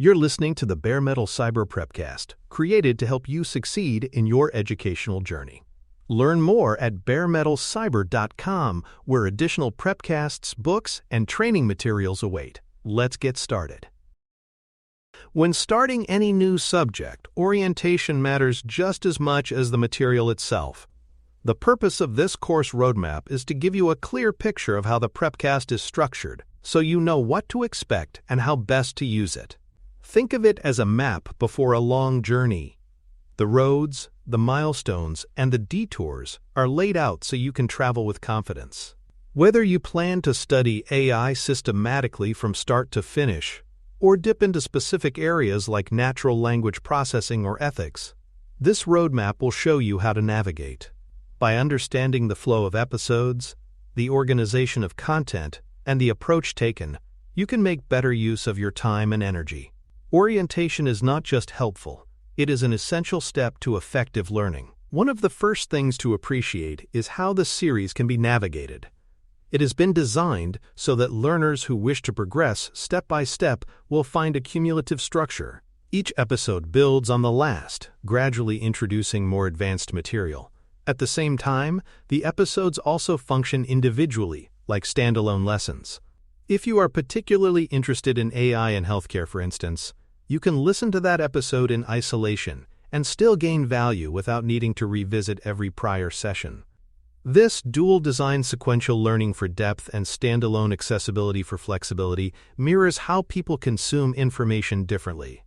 You're listening to the Bare Metal Cyber PrepCast, created to help you succeed in your educational journey. Learn more at baremetalcyber.com, where additional PrepCasts, books, and training materials await. Let's get started. When starting any new subject, orientation matters just as much as the material itself. The purpose of this course roadmap is to give you a clear picture of how the PrepCast is structured, so you know what to expect and how best to use it. Think of it as a map before a long journey. The roads, the milestones, and the detours are laid out so you can travel with confidence. Whether you plan to study AI systematically from start to finish, or dip into specific areas like natural language processing or ethics, this roadmap will show you how to navigate. By understanding the flow of episodes, the organization of content, and the approach taken, you can make better use of your time and energy. Orientation is not just helpful, it is an essential step to effective learning. One of the first things to appreciate is how the series can be navigated. It has been designed so that learners who wish to progress step by step will find a cumulative structure. Each episode builds on the last, gradually introducing more advanced material. At the same time, the episodes also function individually, like standalone lessons. If you are particularly interested in AI and healthcare, for instance, you can listen to that episode in isolation and still gain value without needing to revisit every prior session. This dual-design sequential learning for depth and standalone accessibility for flexibility mirrors how people consume information differently.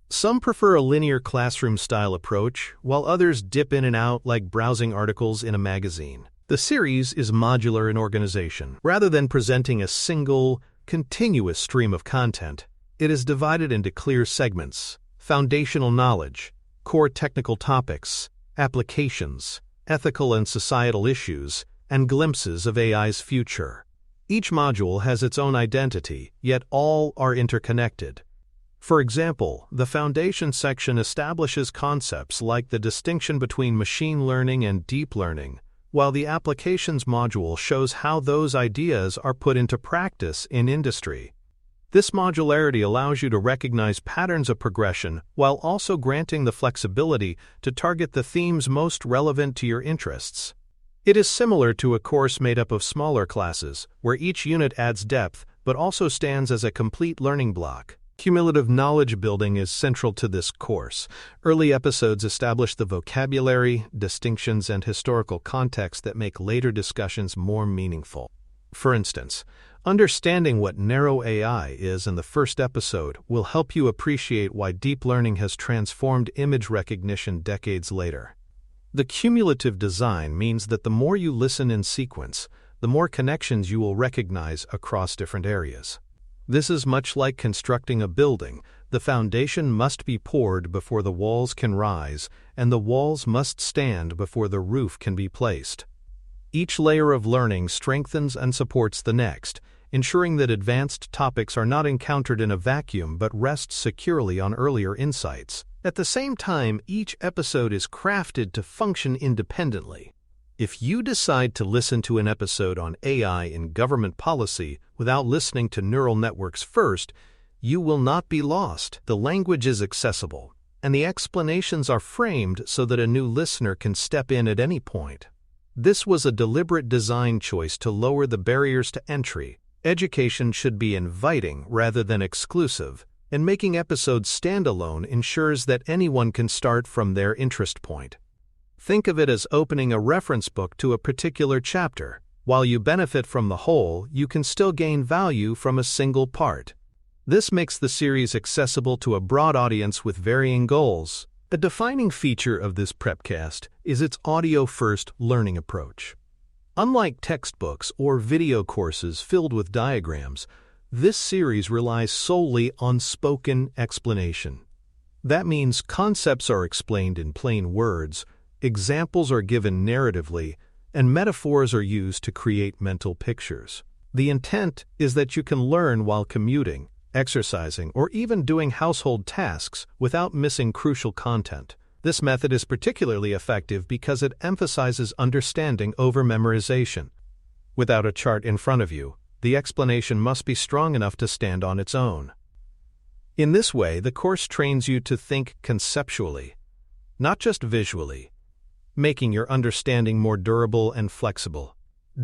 Some prefer a linear classroom-style approach, while others dip in and out like browsing articles in a magazine. The series is modular in organization. Rather than presenting a single, continuous stream of content, it is divided into clear segments: foundational knowledge, core technical topics, applications, ethical and societal issues, and glimpses of AI's future. Each module has its own identity, yet all are interconnected. For example, the foundation section establishes concepts like the distinction between machine learning and deep learning, while the applications module shows how those ideas are put into practice in industry. This modularity allows you to recognize patterns of progression while also granting the flexibility to target the themes most relevant to your interests. It is similar to a course made up of smaller classes, where each unit adds depth but also stands as a complete learning block. Cumulative knowledge building is central to this course. Early episodes establish the vocabulary, distinctions, and historical context that make later discussions more meaningful. For instance, understanding what narrow AI is in the first episode will help you appreciate why deep learning has transformed image recognition decades later. The cumulative design means that the more you listen in sequence, the more connections you will recognize across different areas. This is much like constructing a building. The foundation must be poured before the walls can rise, and the walls must stand before the roof can be placed. Each layer of learning strengthens and supports the next, ensuring that advanced topics are not encountered in a vacuum but rest securely on earlier insights. At the same time, each episode is crafted to function independently. If you decide to listen to an episode on AI in government policy without listening to neural networks first, you will not be lost. The language is accessible, and the explanations are framed so that a new listener can step in at any point. This was a deliberate design choice to lower the barriers to entry. Education should be inviting rather than exclusive, and making episodes standalone ensures that anyone can start from their interest point. Think of it as opening a reference book to a particular chapter. While you benefit from the whole, you can still gain value from a single part. This makes the series accessible to a broad audience with varying goals. A defining feature of this PrepCast is its audio-first learning approach. Unlike textbooks or video courses filled with diagrams, this series relies solely on spoken explanation. That means concepts are explained in plain words, examples are given narratively, and metaphors are used to create mental pictures. The intent is that you can learn while commuting, exercising, or even doing household tasks without missing crucial content. This method is particularly effective because it emphasizes understanding over memorization. Without a chart in front of you, the explanation must be strong enough to stand on its own. In this way, the course trains you to think conceptually, not just visually, making your understanding more durable and flexible.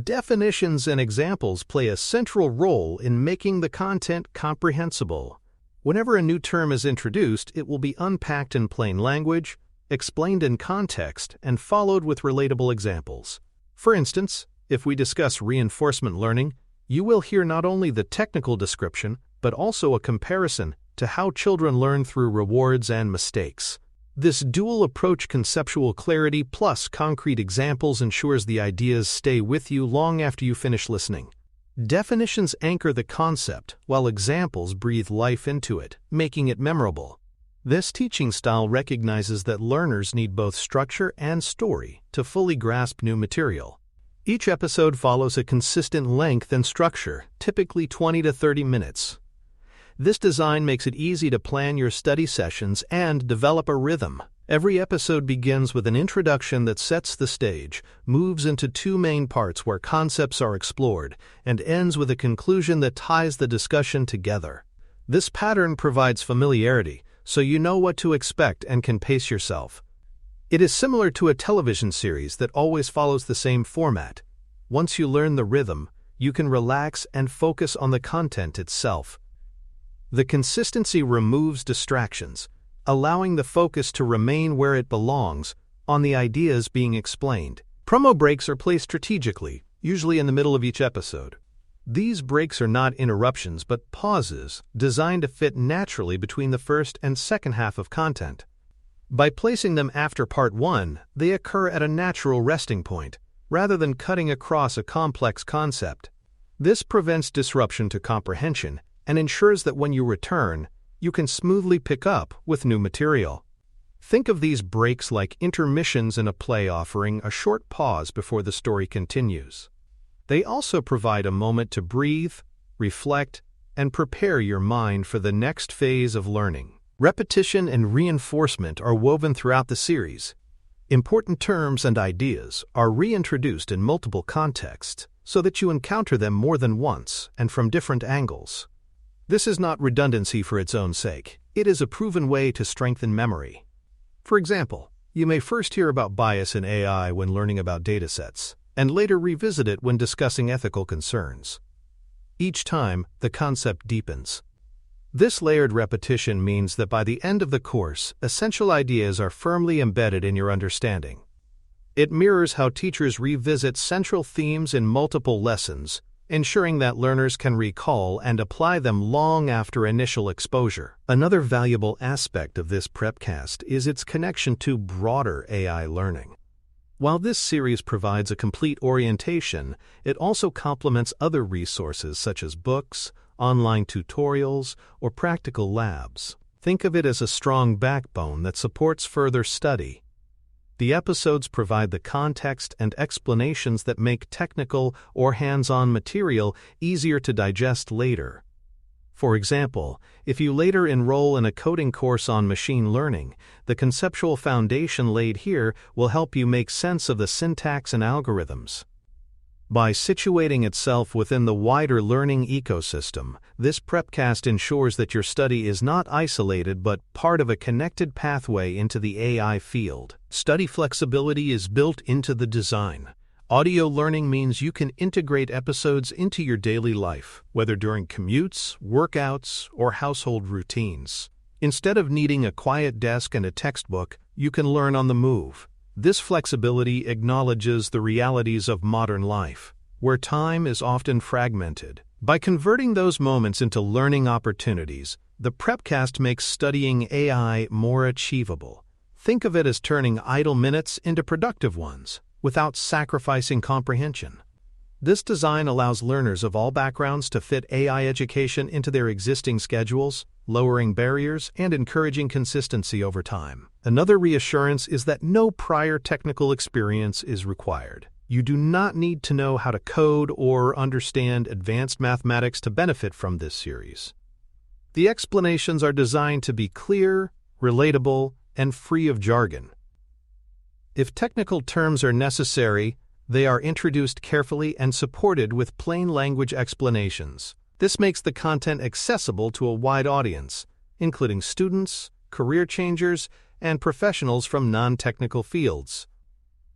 Definitions and examples play a central role in making the content comprehensible. Whenever a new term is introduced, it will be unpacked in plain language, explained in context, and followed with relatable examples. For instance, if we discuss reinforcement learning, you will hear not only the technical description, but also a comparison to how children learn through rewards and mistakes. This dual approach, conceptual clarity plus concrete examples, ensures the ideas stay with you long after you finish listening. Definitions anchor the concept, while examples breathe life into it, making it memorable. This teaching style recognizes that learners need both structure and story to fully grasp new material. Each episode follows a consistent length and structure, typically 20 to 30 minutes. This design makes it easy to plan your study sessions and develop a rhythm. Every episode begins with an introduction that sets the stage, moves into two main parts where concepts are explored, and ends with a conclusion that ties the discussion together. This pattern provides familiarity, so you know what to expect and can pace yourself. It is similar to a television series that always follows the same format. Once you learn the rhythm, you can relax and focus on the content itself. The consistency removes distractions, allowing the focus to remain where it belongs, on the ideas being explained. Promo breaks are placed strategically, usually in the middle of each episode. These breaks are not interruptions but pauses designed to fit naturally between the first and second half of content. By placing them after Part 1, they occur at a natural resting point, rather than cutting across a complex concept. This prevents disruption to comprehension and ensures that when you return, you can smoothly pick up with new material. Think of these breaks like intermissions in a play, offering a short pause before the story continues. They also provide a moment to breathe, reflect, and prepare your mind for the next phase of learning. Repetition and reinforcement are woven throughout the series. Important terms and ideas are reintroduced in multiple contexts so that you encounter them more than once and from different angles. This is not redundancy for its own sake. It is a proven way to strengthen memory. For example, you may first hear about bias in AI when learning about datasets, and later revisit it when discussing ethical concerns. Each time, the concept deepens. This layered repetition means that by the end of the course, essential ideas are firmly embedded in your understanding. It mirrors how teachers revisit central themes in multiple lessons, ensuring that learners can recall and apply them long after initial exposure. Another valuable aspect of this PrepCast is its connection to broader AI learning. While this series provides a complete orientation, it also complements other resources such as books, online tutorials, or practical labs. Think of it as a strong backbone that supports further study. The episodes provide the context and explanations that make technical or hands-on material easier to digest later. For example, if you later enroll in a coding course on machine learning, the conceptual foundation laid here will help you make sense of the syntax and algorithms. By situating itself within the wider learning ecosystem, this PrepCast ensures that your study is not isolated but part of a connected pathway into the AI field. Study flexibility is built into the design. Audio learning means you can integrate episodes into your daily life, whether during commutes, workouts, or household routines. Instead of needing a quiet desk and a textbook, you can learn on the move. This flexibility acknowledges the realities of modern life, where time is often fragmented. By converting those moments into learning opportunities, the PrepCast makes studying AI more achievable. Think of it as turning idle minutes into productive ones, without sacrificing comprehension. This design allows learners of all backgrounds to fit AI education into their existing schedules, lowering barriers and encouraging consistency over time. Another reassurance is that no prior technical experience is required. You do not need to know how to code or understand advanced mathematics to benefit from this series. The explanations are designed to be clear, relatable, and free of jargon. If technical terms are necessary, they are introduced carefully and supported with plain language explanations. This makes the content accessible to a wide audience, including students, career changers, and professionals from non-technical fields.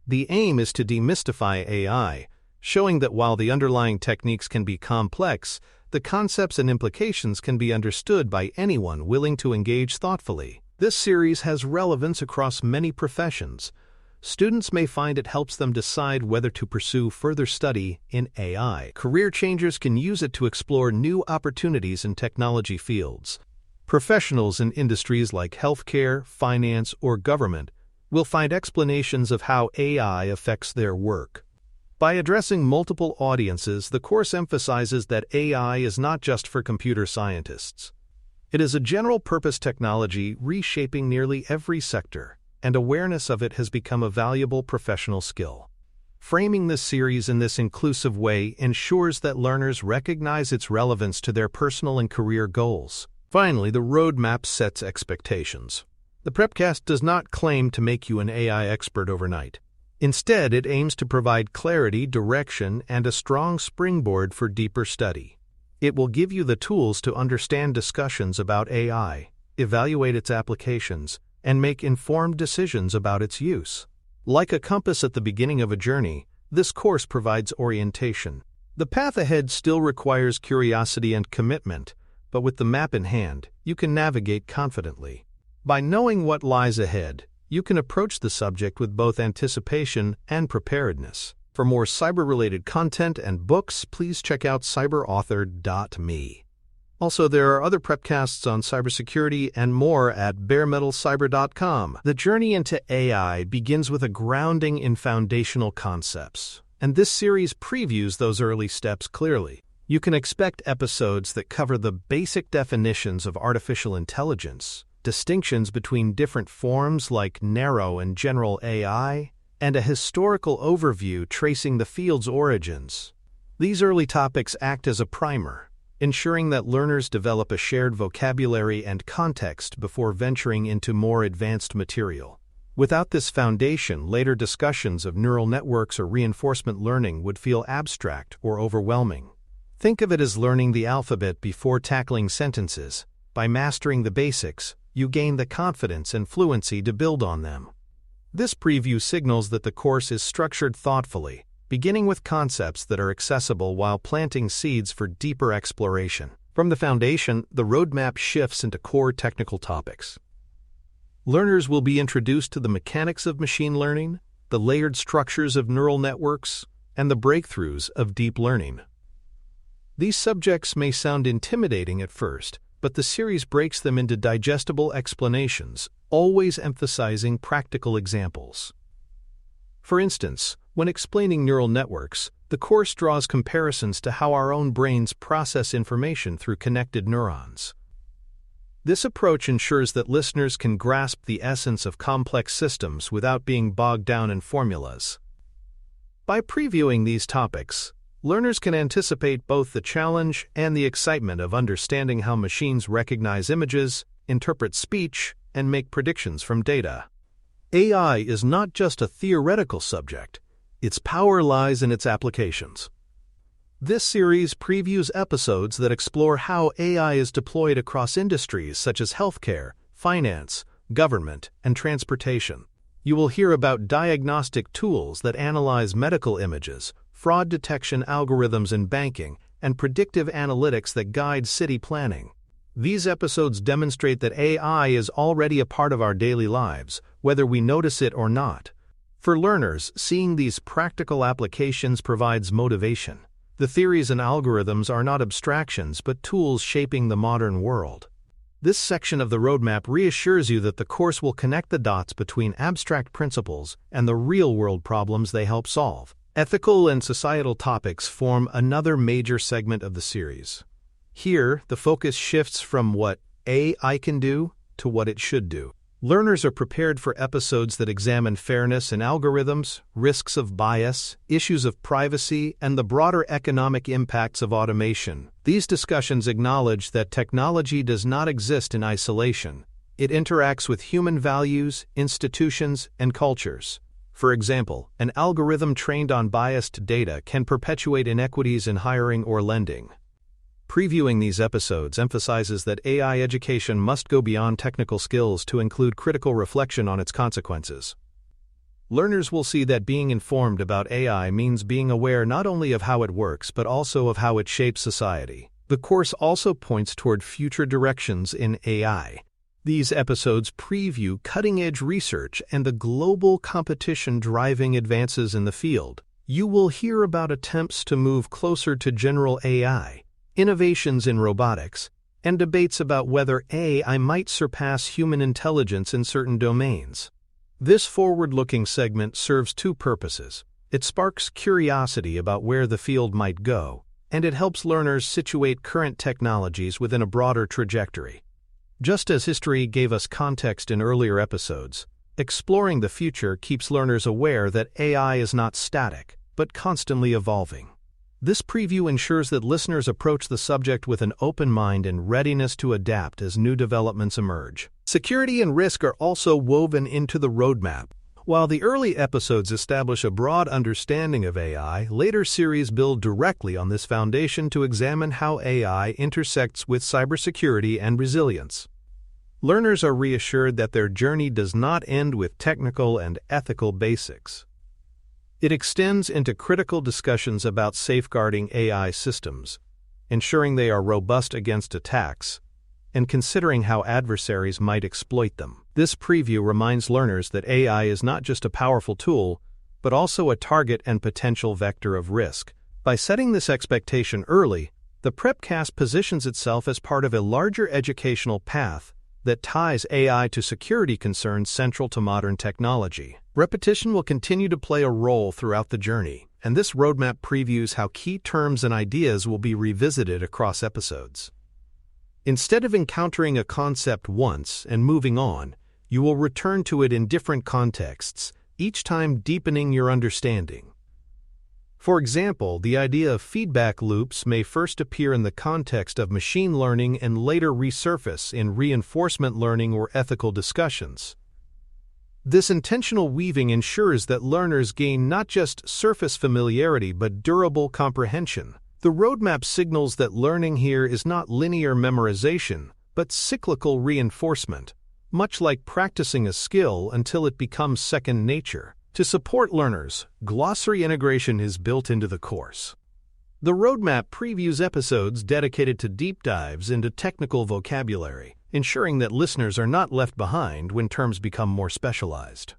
The aim is to demystify AI, showing that while the underlying techniques can be complex, the concepts and implications can be understood by anyone willing to engage thoughtfully. This series has relevance across many professions. Students may find it helps them decide whether to pursue further study in AI. Career changers can use it to explore new opportunities in technology fields. Professionals in industries like healthcare, finance, or government will find explanations of how AI affects their work. By addressing multiple audiences, the course emphasizes that AI is not just for computer scientists. It is a general-purpose technology reshaping nearly every sector, and awareness of it has become a valuable professional skill. Framing this series in this inclusive way ensures that learners recognize its relevance to their personal and career goals. Finally, the roadmap sets expectations. The PrepCast does not claim to make you an AI expert overnight. Instead, it aims to provide clarity, direction, and a strong springboard for deeper study. It will give you the tools to understand discussions about AI, evaluate its applications, and make informed decisions about its use. Like a compass at the beginning of a journey, this course provides orientation. The path ahead still requires curiosity and commitment, but with the map in hand, you can navigate confidently. By knowing what lies ahead, you can approach the subject with both anticipation and preparedness. For more cyber-related content and books, please check out cyberauthor.me. Also, there are other prepcasts on cybersecurity and more at baremetalcyber.com. The journey into AI begins with a grounding in foundational concepts, and this series previews those early steps clearly. You can expect episodes that cover the basic definitions of artificial intelligence, distinctions between different forms like narrow and general AI, and a historical overview tracing the field's origins. These early topics act as a primer, ensuring that learners develop a shared vocabulary and context before venturing into more advanced material. Without this foundation, later discussions of neural networks or reinforcement learning would feel abstract or overwhelming. Think of it as learning the alphabet before tackling sentences. By mastering the basics, you gain the confidence and fluency to build on them. This preview signals that the course is structured thoughtfully, beginning with concepts that are accessible while planting seeds for deeper exploration. From the foundation, the roadmap shifts into core technical topics. Learners will be introduced to the mechanics of machine learning, the layered structures of neural networks, and the breakthroughs of deep learning. These subjects may sound intimidating at first, but the series breaks them into digestible explanations, always emphasizing practical examples. For instance, when explaining neural networks, the course draws comparisons to how our own brains process information through connected neurons. This approach ensures that listeners can grasp the essence of complex systems without being bogged down in formulas. By previewing these topics, learners can anticipate both the challenge and the excitement of understanding how machines recognize images, interpret speech, and make predictions from data. AI is not just a theoretical subject. Its power lies in its applications. This series previews episodes that explore how AI is deployed across industries such as healthcare, finance, government, and transportation. You will hear about diagnostic tools that analyze medical images, fraud detection algorithms in banking, and predictive analytics that guide city planning. These episodes demonstrate that AI is already a part of our daily lives, whether we notice it or not. For learners, seeing these practical applications provides motivation. The theories and algorithms are not abstractions but tools shaping the modern world. This section of the roadmap reassures you that the course will connect the dots between abstract principles and the real-world problems they help solve. Ethical and societal topics form another major segment of the series. Here, the focus shifts from what AI can do to what it should do. Learners are prepared for episodes that examine fairness in algorithms, risks of bias, issues of privacy, and the broader economic impacts of automation. These discussions acknowledge that technology does not exist in isolation. It interacts with human values, institutions, and cultures. For example, an algorithm trained on biased data can perpetuate inequities in hiring or lending. Previewing these episodes emphasizes that AI education must go beyond technical skills to include critical reflection on its consequences. Learners will see that being informed about AI means being aware not only of how it works but also of how it shapes society. The course also points toward future directions in AI. These episodes preview cutting-edge research and the global competition driving advances in the field. You will hear about attempts to move closer to general AI, innovations in robotics, and debates about whether AI might surpass human intelligence in certain domains. This forward-looking segment serves two purposes. It sparks curiosity about where the field might go, and it helps learners situate current technologies within a broader trajectory. Just as history gave us context in earlier episodes, exploring the future keeps learners aware that AI is not static, but constantly evolving. This preview ensures that listeners approach the subject with an open mind and readiness to adapt as new developments emerge. Security and risk are also woven into the roadmap. While the early episodes establish a broad understanding of AI, later series build directly on this foundation to examine how AI intersects with cybersecurity and resilience. Learners are reassured that their journey does not end with technical and ethical basics. It extends into critical discussions about safeguarding AI systems, ensuring they are robust against attacks, and considering how adversaries might exploit them. This preview reminds learners that AI is not just a powerful tool, but also a target and potential vector of risk. By setting this expectation early, the PrepCast positions itself as part of a larger educational path that ties AI to security concerns central to modern technology. Repetition will continue to play a role throughout the journey, and this roadmap previews how key terms and ideas will be revisited across episodes. Instead of encountering a concept once and moving on, you will return to it in different contexts, each time deepening your understanding. For example, the idea of feedback loops may first appear in the context of machine learning and later resurface in reinforcement learning or ethical discussions. This intentional weaving ensures that learners gain not just surface familiarity but durable comprehension. The roadmap signals that learning here is not linear memorization, but cyclical reinforcement, much like practicing a skill until it becomes second nature. To support learners, glossary integration is built into the course. The roadmap previews episodes dedicated to deep dives into technical vocabulary, ensuring that listeners are not left behind when terms become more specialized.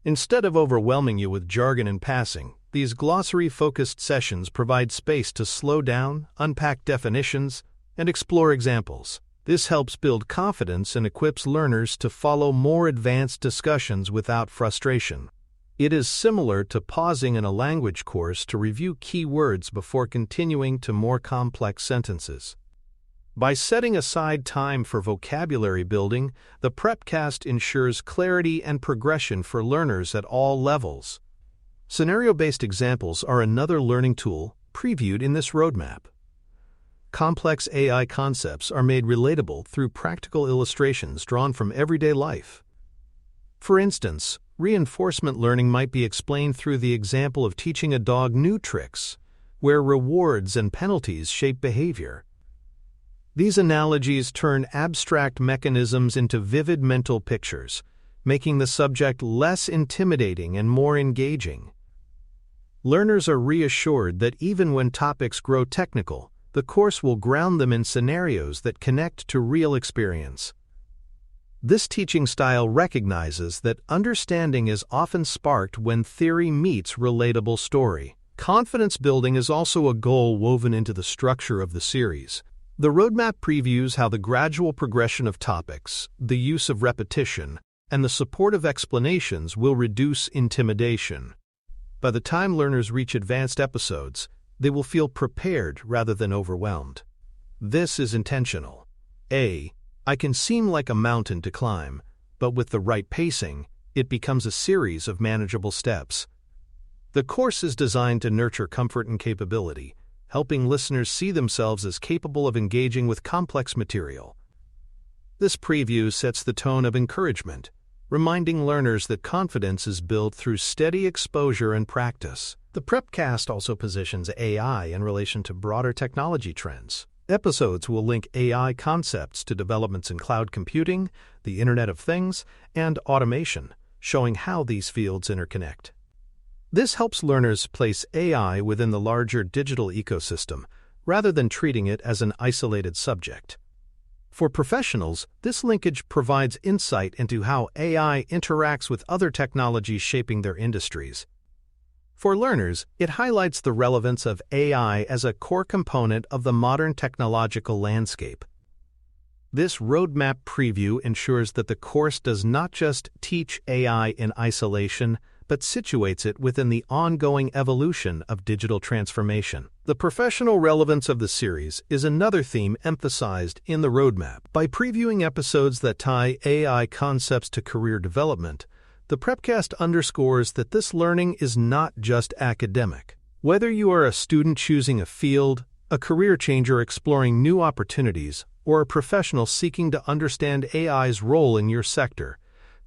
Instead of overwhelming you with jargon in passing, these glossary-focused sessions provide space to slow down, unpack definitions, and explore examples. This helps build confidence and equips learners to follow more advanced discussions without frustration. It is similar to pausing in a language course to review key words before continuing to more complex sentences. By setting aside time for vocabulary building, the PrepCast ensures clarity and progression for learners at all levels. Scenario-based examples are another learning tool previewed in this roadmap. Complex AI concepts are made relatable through practical illustrations drawn from everyday life. For instance, reinforcement learning might be explained through the example of teaching a dog new tricks, where rewards and penalties shape behavior. These analogies turn abstract mechanisms into vivid mental pictures, making the subject less intimidating and more engaging. Learners are reassured that even when topics grow technical, the course will ground them in scenarios that connect to real experience. This teaching style recognizes that understanding is often sparked when theory meets relatable story. Confidence building is also a goal woven into the structure of the series. The roadmap previews how the gradual progression of topics, the use of repetition, and the supportive explanations will reduce intimidation. By the time learners reach advanced episodes, they will feel prepared rather than overwhelmed. This is intentional. I can seem like a mountain to climb, but with the right pacing, it becomes a series of manageable steps. The course is designed to nurture comfort and capability, helping listeners see themselves as capable of engaging with complex material. This preview sets the tone of encouragement, reminding learners that confidence is built through steady exposure and practice. The PrepCast also positions AI in relation to broader technology trends. Episodes will link AI concepts to developments in cloud computing, the Internet of Things, and automation, showing how these fields interconnect. This helps learners place AI within the larger digital ecosystem, rather than treating it as an isolated subject. For professionals, this linkage provides insight into how AI interacts with other technologies shaping their industries. For learners, it highlights the relevance of AI as a core component of the modern technological landscape. This roadmap preview ensures that the course does not just teach AI in isolation, but situates it within the ongoing evolution of digital transformation. The professional relevance of the series is another theme emphasized in the roadmap. By previewing episodes that tie AI concepts to career development, the PrepCast underscores that this learning is not just academic. Whether you are a student choosing a field, a career changer exploring new opportunities, or a professional seeking to understand AI's role in your sector,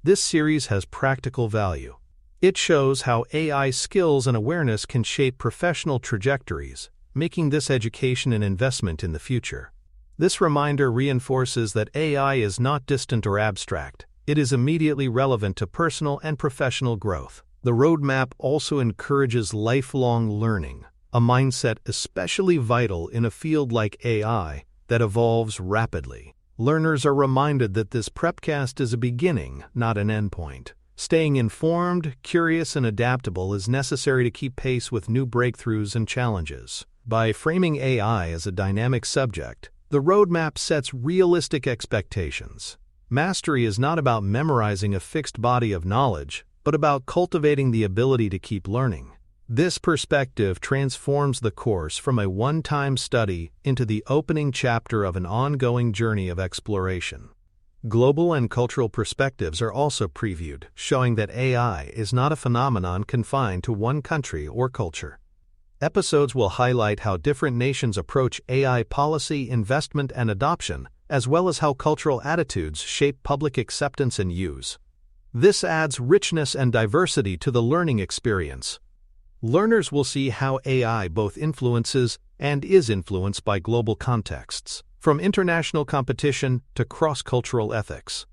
this series has practical value. It shows how AI skills and awareness can shape professional trajectories, making this education an investment in the future. This reminder reinforces that AI is not distant or abstract. It is immediately relevant to personal and professional growth. The roadmap also encourages lifelong learning, a mindset especially vital in a field like AI that evolves rapidly. Learners are reminded that this PrepCast is a beginning, not an endpoint. Staying informed, curious, and adaptable is necessary to keep pace with new breakthroughs and challenges. By framing AI as a dynamic subject, the roadmap sets realistic expectations. Mastery is not about memorizing a fixed body of knowledge, but about cultivating the ability to keep learning. This perspective transforms the course from a one-time study into the opening chapter of an ongoing journey of exploration. Global and cultural perspectives are also previewed, showing that AI is not a phenomenon confined to one country or culture. Episodes will highlight how different nations approach AI policy, investment, and adoption, as well as how cultural attitudes shape public acceptance and use. This adds richness and diversity to the learning experience. Learners will see how AI both influences and is influenced by global contexts, from international competition to cross-cultural ethics.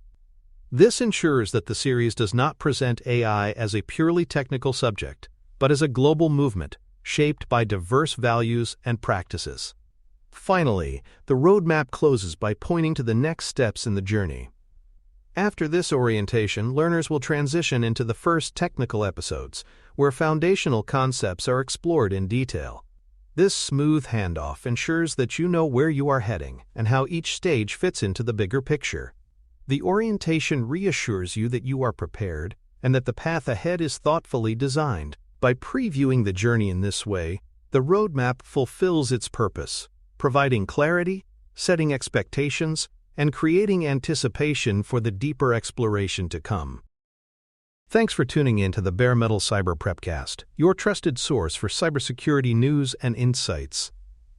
This ensures that the series does not present AI as a purely technical subject, but as a global movement shaped by diverse values and practices. Finally, the roadmap closes by pointing to the next steps in the journey. After this orientation, learners will transition into the first technical episodes, where foundational concepts are explored in detail. This smooth handoff ensures that you know where you are heading and how each stage fits into the bigger picture. The orientation reassures you that you are prepared and that the path ahead is thoughtfully designed. By previewing the journey in this way, the roadmap fulfills its purpose, providing clarity, setting expectations, and creating anticipation for the deeper exploration to come. Thanks for tuning in to the Bare Metal Cyber PrepCast, your trusted source for cybersecurity news and insights.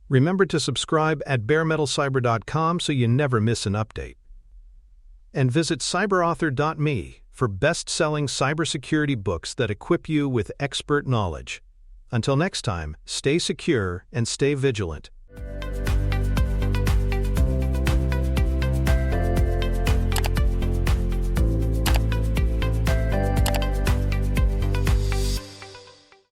Remember to subscribe at baremetalcyber.com so you never miss an update. And visit cyberauthor.me for best-selling cybersecurity books that equip you with expert knowledge. Until next time, stay secure and stay vigilant.